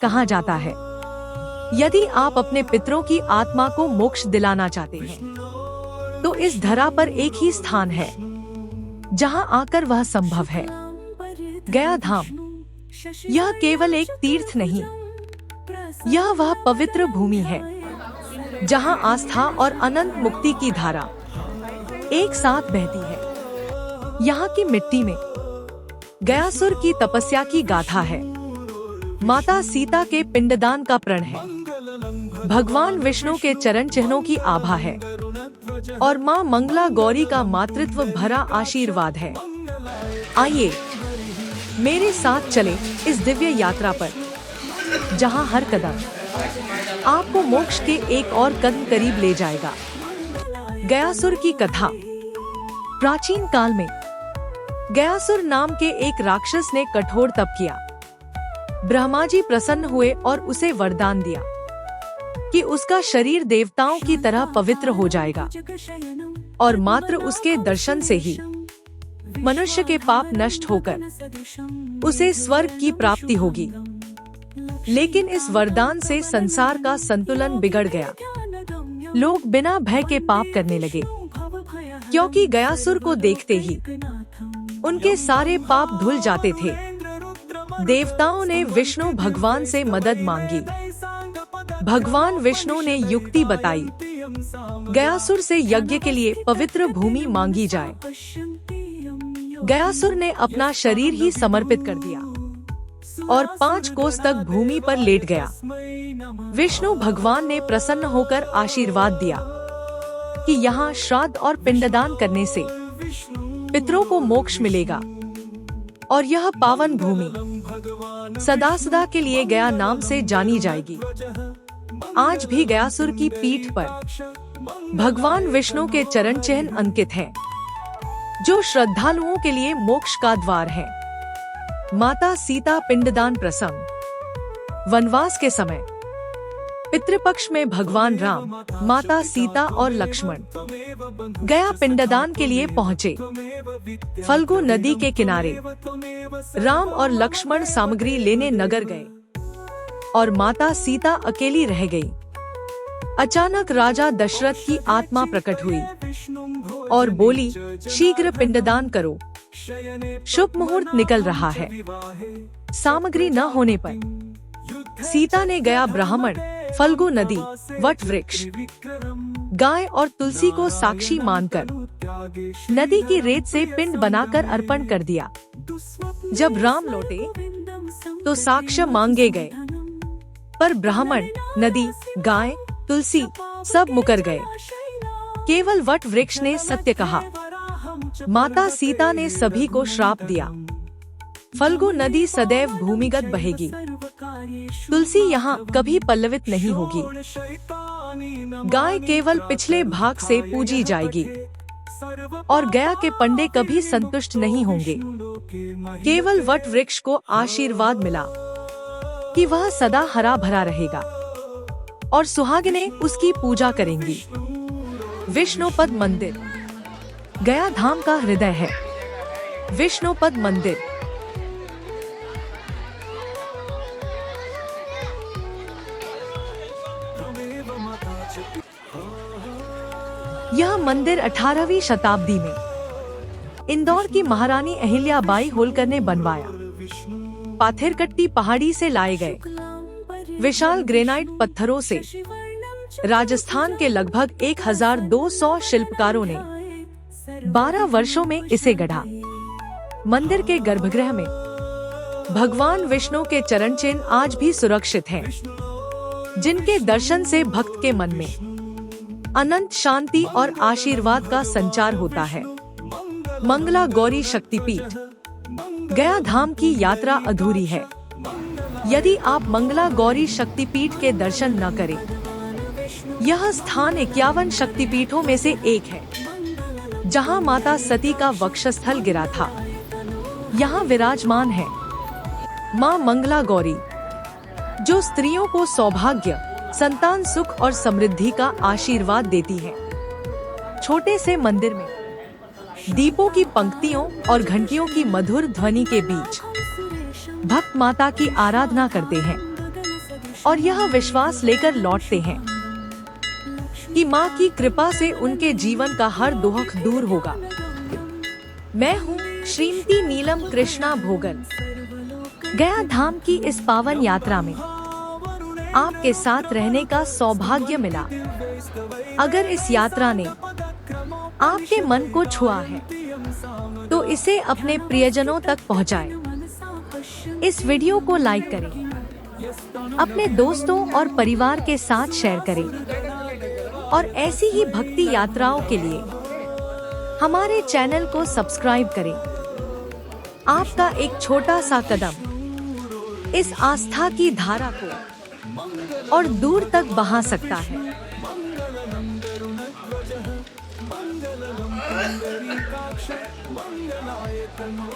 कहा जाता है। यदि आप अपने पितरों की आत्मा को मोक्ष दिलाना चाहते हैं, तो इस धरा पर एक ही स्थान है जहां आकर वह संभव है, गया धाम। यह केवल एक तीर्थ नहीं, यह वह पवित्र भूमि है जहां आस्था और अनंत मुक्ति की धारा एक साथ बहती है। यहाँ की मिट्टी में गयासुर की तपस्या की गाथा है, माता सीता के पिंडदान का प्रण है, भगवान विष्णु के चरण चिन्हों की आभा है और माँ मंगला गौरी का मातृत्व भरा आशीर्वाद है। आइए मेरे साथ चलें इस दिव्य यात्रा पर, जहां हर कदम आपको मोक्ष के एक और कदम करीब ले जाएगा। गयासुर की कथा। प्राचीन काल में गयासुर नाम के एक राक्षस ने कठोर तप किया। ब्रह्मा जी प्रसन्न हुए और उसे वरदान दिया कि उसका शरीर देवताओं की तरह पवित्र हो जाएगा और मात्र उसके दर्शन से ही मनुष्य के पाप नष्ट होकर उसे स्वर्ग की प्राप्ति होगी। लेकिन इस वरदान से संसार का संतुलन बिगड़ गया। लोग बिना भय के पाप करने लगे, क्योंकि गयासुर को देखते ही उनके सारे पाप धुल जाते थे। देवताओं ने विष्णु भगवान से मदद मांगी। भगवान विष्णु ने युक्ति बताई, गयासुर से यज्ञ के लिए पवित्र भूमि मांगी जाए। गयासुर ने अपना शरीर ही समर्पित कर दिया और 5 कोस तक भूमि पर लेट गया। विष्णु भगवान ने प्रसन्न होकर आशीर्वाद दिया कि यहाँ श्राद्ध और पिंडदान करने से पितरों को मोक्ष मिलेगा और यह पावन भूमि सदा सदा के लिए गया नाम से जानी जाएगी। आज भी गयासुर की पीठ पर भगवान विष्णु के चरण चिन्ह अंकित हैं, जो श्रद्धालुओं के लिए मोक्ष का द्वार है। माता सीता पिंडदान प्रसंग। वनवास के समय पितृपक्ष में भगवान राम, माता सीता और लक्ष्मण गया पिंडदान के लिए पहुँचे। फल्गु नदी के किनारे राम और लक्ष्मण सामग्री लेने नगर गए और माता सीता अकेली रह गई। अचानक राजा दशरथ की आत्मा प्रकट हुई और बोली, शीघ्र पिंडदान करो, शुभ मुहूर्त निकल रहा है। सामग्री न होने पर सीता ने गया ब्राह्मण, फल्गु नदी, वट वृक्ष, गाय और तुलसी को साक्षी मानकर नदी की रेत से पिंड बनाकर अर्पण कर दिया। जब राम लौटे तो साक्ष्य मांगे गए, पर ब्राह्मण, नदी, गाय, तुलसी सब मुकर गए। केवल वट वृक्ष ने सत्य कहा। माता सीता ने सभी को श्राप दिया, फल्गु नदी सदैव भूमिगत बहेगी, तुलसी यहाँ कभी पल्लवित नहीं होगी, गाय केवल पिछले भाग से पूजी जाएगी और गया के पंडे कभी संतुष्ट नहीं होंगे। केवल वट वृक्ष को आशीर्वाद मिला कि वह सदा हरा भरा रहेगा और सुहागिनें उसकी पूजा करेंगी। विष्णुपद मंदिर गया धाम का हृदय है। विष्णुपद मंदिर यह मंदिर 18वीं शताब्दी में इंदौर की महारानी अहिल्याबाई होलकर ने बनवाया। पाथेरकट्टी पहाड़ी से लाए गए विशाल ग्रेनाइट पत्थरों से राजस्थान के लगभग 1200 शिल्पकारों ने 12 वर्षों में इसे गढ़ा। मंदिर के गर्भगृह में भगवान विष्णु के चरण चिन्ह आज भी सुरक्षित हैं, जिनके दर्शन से भक्त के मन में अनंत शांति और आशीर्वाद का संचार होता है। मंगला गौरी शक्तिपीठ गया धाम की यात्रा अधूरी है यदि आप मंगला गौरी शक्तिपीठ के दर्शन न करें। यह स्थान 51 शक्तिपीठों में से एक है, जहां माता सती का वक्षस्थल गिरा था। यहाँ विराजमान है माँ मंगला गौरी, जो स्त्रियों को सौभाग्य, संतान सुख और समृद्धि का आशीर्वाद देती है। छोटे से मंदिर में दीपों की पंक्तियों और घंटियों की मधुर ध्वनि के बीच भक्त माता की आराधना करते हैं। और यह विश्वास लेकर लौटते हैं कि माँ की कृपा से उनके जीवन का हर दुख दूर होगा। मैं हूँ श्रीमती नीलम कृष्णा भोगल। गया धाम की इस पावन यात्रा में आपके साथ रहने का सौभाग्य मिला। अगर इस यात्रा ने आपके मन को छुआ है तो इसे अपने प्रियजनों तक पहुंचाएं। इस वीडियो को लाइक करें, अपने दोस्तों और परिवार के साथ शेयर करें और ऐसी ही भक्ति यात्राओं के लिए हमारे चैनल को सब्सक्राइब करें। आपका एक छोटा सा कदम इस आस्था की धारा को और दूर तक बहा सकता है। मंगलायतनो